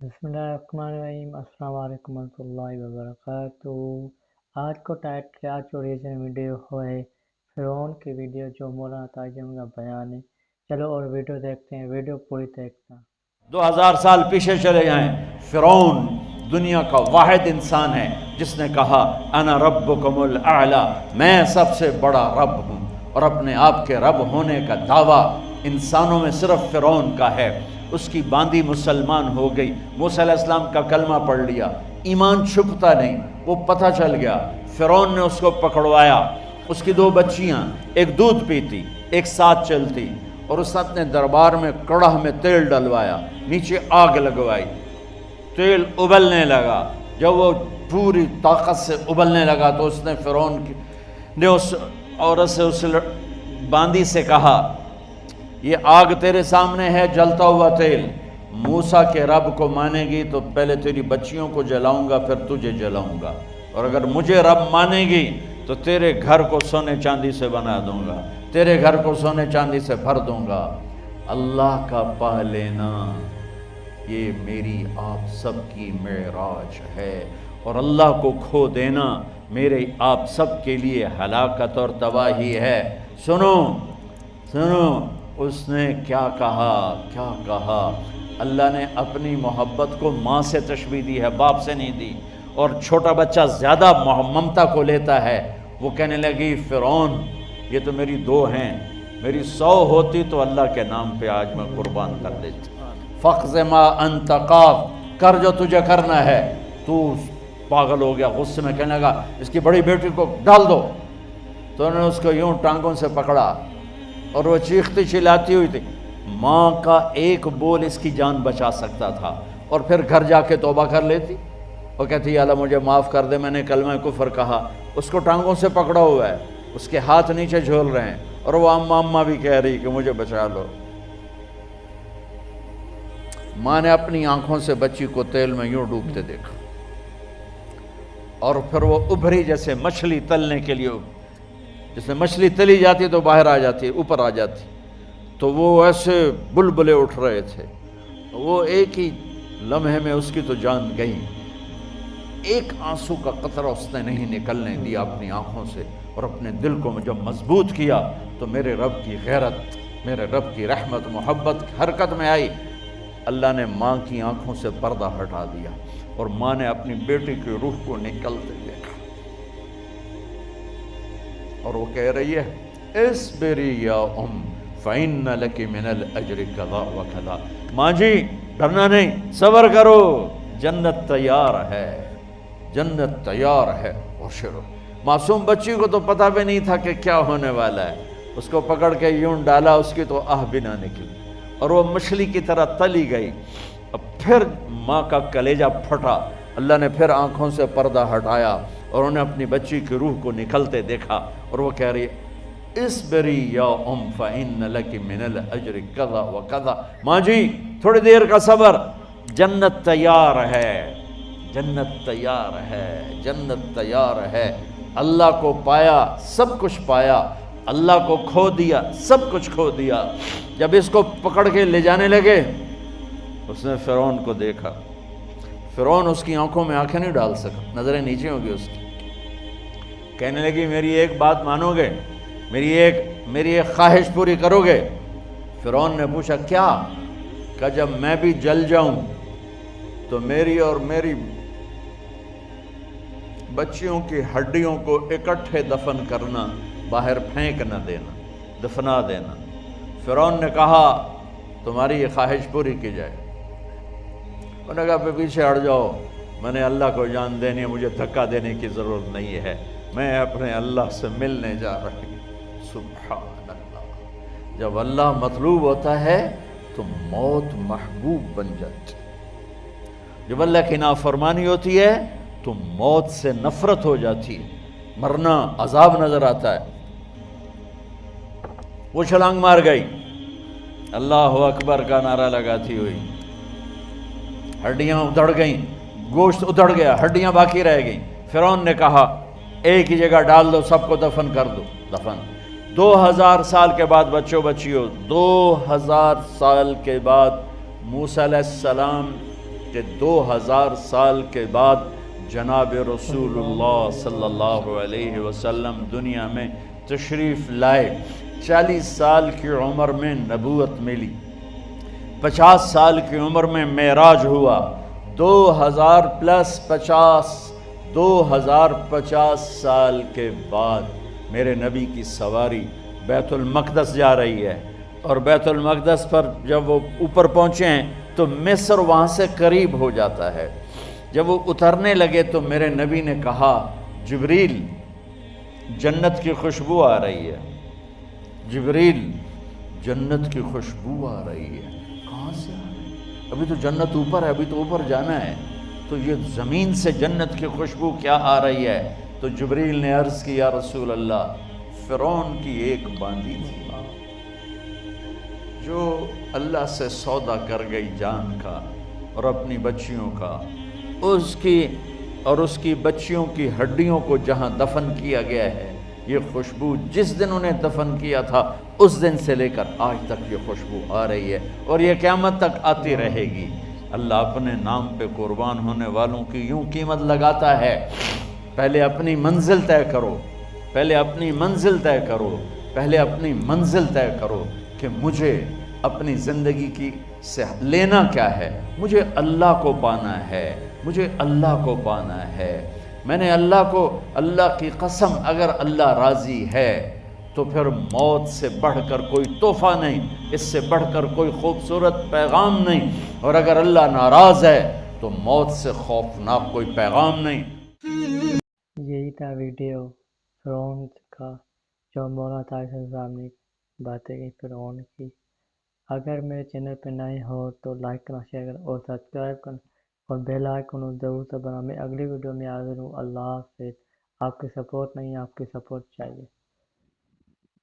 بسم اللہ الرحمن الرحیم، السلام علیکم ورحمۃ اللہ وبرکاتہ۔ آج کو آج جو ریزن ویڈیو ہے فرعون کی ویڈیو جو مولانا تاجم کا بیان ہے۔ چلو اور ویڈیو دیکھتے ہیں، ویڈیو پوری دیکھتا ہیں۔ 2000 سال پیچھے چلے جائیں، فرعون دنیا کا واحد انسان ہے جس نے کہا انا ربکم الاعلی، میں سب سے بڑا رب ہوں، اور اپنے آپ کے رب ہونے کا دعویٰ انسانوں میں صرف فرعون کا ہے۔ اس کی باندی مسلمان ہو گئی، موسیٰ علیہ السلام کا کلمہ پڑھ لیا، ایمان چھپتا نہیں، وہ پتہ چل گیا۔ فرعون نے اس کو پکڑوایا، اس کی 2 بچیاں، ایک دودھ پیتی ایک ساتھ چلتی، اور اس نے اپنے دربار میں کڑاہ میں تیل ڈلوایا، نیچے آگ لگوائی، تیل ابلنے لگا۔ جب وہ پوری طاقت سے ابلنے لگا تو اس نے فرعون نے اس عورت سے، اس باندی سے کہا یہ آگ تیرے سامنے ہے، جلتا ہوا تیل، موسیٰ کے رب کو مانے گی تو پہلے تیری بچیوں کو جلاؤں گا، پھر تجھے جلاؤں گا، اور اگر مجھے رب مانے گی تو تیرے گھر کو سونے چاندی سے بنا دوں گا، تیرے گھر کو سونے چاندی سے بھر دوں گا۔ اللہ کا پا لینا یہ میری آپ سب کی معراج ہے، اور اللہ کو کھو دینا میرے آپ سب کے لیے ہلاکت اور تباہی ہے۔ سنو سنو، اس نے کیا کہا۔ اللہ نے اپنی محبت کو ماں سے تشبیہ دی ہے، باپ سے نہیں دی، اور چھوٹا بچہ زیادہ ممتا کو لیتا ہے۔ وہ کہنے لگی فرعون یہ تو میری 2 ہیں، میری 100 ہوتی تو اللہ کے نام پہ آج میں قربان کر دیتی۔ فَقْضِ مَا أَنْتَ قَاضٍ، کر جو تجھے کرنا ہے۔ تو پاگل ہو گیا، غصے میں کہنے لگا اس کی بڑی بیٹی کو ڈال دو۔ تو انہوں نے اس کو یوں ٹانگوں سے پکڑا، اور وہ چیختی چلاتی ہوئی تھی۔ ماں کا ایک بول اس کی جان بچا سکتا تھا، اور پھر گھر جا کے توبہ کر لیتی، وہ کہتی اللہ مجھے معاف کر دے، میں نے کلمہ کفر کہا۔ اس کو ٹانگوں سے پکڑا ہوا ہے، اس کے ہاتھ نیچے جھول رہے ہیں، اور وہ اماں بھی کہہ رہی کہ مجھے بچا لو۔ ماں نے اپنی آنکھوں سے بچی کو تیل میں یوں ڈوبتے دیکھا، اور پھر وہ ابھری جیسے مچھلی تلنے کے لیے، جس میں مچھلی تلی جاتی تو باہر آ جاتی، اوپر آ جاتی، تو وہ ایسے بلبلے اٹھ رہے تھے۔ وہ ایک ہی لمحے میں اس کی تو جان گئی، ایک آنسو کا قطرہ اس نے نہیں نکلنے دیا اپنی آنکھوں سے، اور اپنے دل کو جب مضبوط کیا تو میرے رب کی غیرت، میرے رب کی رحمت محبت حرکت میں آئی۔ اللہ نے ماں کی آنکھوں سے پردہ ہٹا دیا، اور ماں نے اپنی بیٹی کی روح کو نکلتے دیکھا، اور وہ کہہ رہی ہے اصبری یا فإن لک من الأجر کذا وکذا، ماں جی ڈرنا نہیں، صبر کرو، جنت تیار ہے، جنت تیار ہے۔ وشرو، معصوم بچی کو تو پتہ بھی نہیں تھا کہ کیا ہونے والا ہے، اس کو پکڑ کے یوں ڈالا، اس کی تو آہ بھی نہ نکلی، اور وہ مچھلی کی طرح تلی گئی۔ اب پھر ماں کا کلیجہ پھٹا، اللہ نے پھر آنکھوں سے پردہ ہٹایا، اور انہیں اپنی بچی کی روح کو نکلتے دیکھا، اور وہ کہہ رہی ہے اصبری یا فإن لک من الأجر کذا وکذا، ماں جی تھوڑی دیر کا صبر، جنت تیار ہے، جنت تیار ہے، جنت تیار ہے۔ اللہ کو پایا سب کچھ پایا، اللہ کو کھو دیا سب کچھ کھو دیا۔ جب اس کو پکڑ کے لے جانے لگے، اس نے فرعون کو دیکھا، فرعون اس کی آنکھوں میں آنکھیں نہیں ڈال سکا، نظریں نیچے ہوں گی اس کی۔ کہنے لگی میری ایک بات مانو گے، میری ایک خواہش پوری کرو گے؟ فرعون نے پوچھا کیا؟ کہ جب میں بھی جل جاؤں تو میری اور میری بچیوں کی ہڈیوں کو اکٹھے دفن کرنا، باہر پھینک نہ دینا، دفنا دینا۔ فرعون نے کہا تمہاری یہ خواہش پوری کی جائے۔ انہوں نے کہا پیچھے ہٹ جاؤ، میں نے اللہ کو جان دینی ہے، مجھے دھکا دینے کی ضرورت نہیں ہے، میں اپنے اللہ سے ملنے جا رہی ہوں۔ سبحان اللہ، جب اللہ مطلوب ہوتا ہے تو موت محبوب بن جاتی، جب اللہ کی نافرمانی ہوتی ہے تو موت سے نفرت ہو جاتی ہے، مرنا عذاب نظر آتا ہے۔ وہ چھلانگ مار گئی، اللہ اکبر کا نعرہ لگاتی ہوئی، ہڈیاں ادھڑ گئیں، گوشت ادھڑ گیا، ہڈیاں باقی رہ گئیں۔ فرعون نے کہا ایک ہی جگہ ڈال دو، سب کو دفن کر دو، دفن۔ 2000 سال کے بعد بچیوں 2000 سال کے بعد موسیٰ علیہ السلام کہ 2000 سال کے بعد جناب رسول اللہ صلی اللہ علیہ وسلم دنیا میں تشریف لائے۔ 40 سال کی عمر میں نبوت ملی، 50 سال کی عمر میں معراج ہوا، 2050 سال کے بعد میرے نبی کی سواری بیت المقدس جا رہی ہے، اور بیت المقدس پر جب وہ اوپر پہنچے ہیں تو مصر وہاں سے قریب ہو جاتا ہے۔ جب وہ اترنے لگے تو میرے نبی نے کہا جبریل جنت کی خوشبو آ رہی ہے، جبریل جنت کی خوشبو آ رہی ہے، کہاں سے آ رہی ہے؟ ابھی تو جنت اوپر ہے، ابھی تو اوپر جانا ہے، تو یہ زمین سے جنت کی خوشبو کیا آ رہی ہے؟ تو جبریل نے عرض کی یا رسول اللہ فرعون کی ایک باندی تھی جو اللہ سے سودا کر گئی جان کا اور اپنی بچیوں کا، اس کی بچیوں کی ہڈیوں کو جہاں دفن کیا گیا ہے، یہ خوشبو جس دن انہیں دفن کیا تھا اس دن سے لے کر آج تک یہ خوشبو آ رہی ہے اور یہ قیامت تک آتی رہے گی۔ اللہ اپنے نام پہ قربان ہونے والوں کی یوں قیمت لگاتا ہے، پہلے اپنی منزل طے کرو، پہلے اپنی منزل طے کرو، پہلے اپنی منزل طے کرو کہ مجھے اپنی زندگی کی سے لینا کیا ہے، مجھے اللہ کو پانا ہے، مجھے اللہ کو پانا ہے۔ میں نے اللہ کی قسم اگر اللہ راضی ہے تو پھر موت سے بڑھ کر کوئی تحفہ نہیں، اس سے بڑھ کر کوئی خوبصورت پیغام نہیں، اور اگر اللہ ناراض ہے تو موت سے خوفناک کوئی پیغام نہیں۔ یہی تھا ویڈیو فرعون کا جو مولانا طاہر صاحب نے باتیں کی فرعون کی۔ اگر میرے چینل پہ نئے ہو تو لائک کرنا، شیئر کرنا اور سبسکرائب کرنا اور بیل آئیکن ضرور دبانا۔ میں اگلی ویڈیو میں حاضر ہوں۔ اللہ حافظ۔ آپ کی سپورٹ نہیں، آپ کی سپورٹ چاہیے۔